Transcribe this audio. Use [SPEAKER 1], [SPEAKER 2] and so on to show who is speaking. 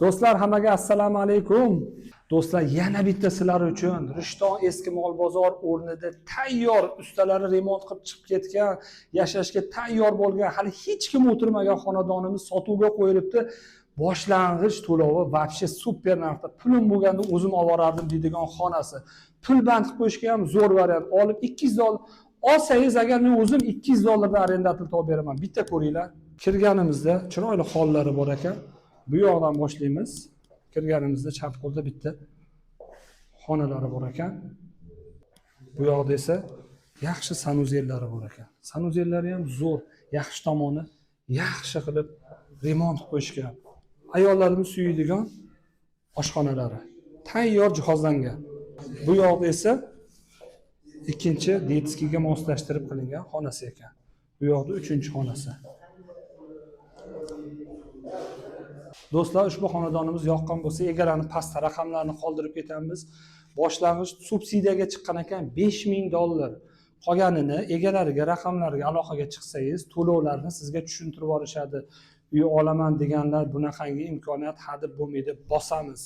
[SPEAKER 1] Do'stlar, hammaga assalomu alaykum. Do'stlar, yana bitta sizlar uchun Rishton eski mol bozor o'rnida tayyor, ustalari remont qilib chiqib ketgan, yashashga tayyor bo'lgan, hali hech kim o'tirmagan xonadonimiz sotuvga qo'yilibdi. Boshlang'ich to'lovi vobshe super narxda. Pulim bo'lganda o'zim olib borardim deydigan xonasi. Pul band qilib qo'yishga ham zo'r variant. Olib 200 dollar olsangiz agar men o'zim 200 dollarda arendator topib beraman. Bitta ko'ringlar. Kirganimizda chiroyli hollari bor ekan. Bu yoqdan boshlaymiz. Kirganimizda chap qo'lda bitta xonalari bor ekan. Bu yoqda esa yaxshi sanuzellari bor ekan. Sanuzellari ham zo'r, yaxshi tomoni, yaxshi qilib remont qilib qo'yishgan. Ayollarimiz suyadigan oshxonalari tayyor jihozlangan. Bu yoqda esa ikkinchi detskiga moslashtirib qilingan xonasi ekan. Bu yoqda uchinchi xonasi. Do'stlar, ushbu xonadonimiz yoqqan bo'lsa, egalari pastda raqamlarni qoldirib ketamiz. Boshlang'ich subsidiyaga chiqqan ekan 5000 dollar. Qolganini egalariga, raqamlariga aloqaga chiqsangiz, to'lovlarni sizga tushuntirib borishadi. Uy olaman deganlar bunaqangi imkoniyat hadeb bo'lmaydi, bosamiz.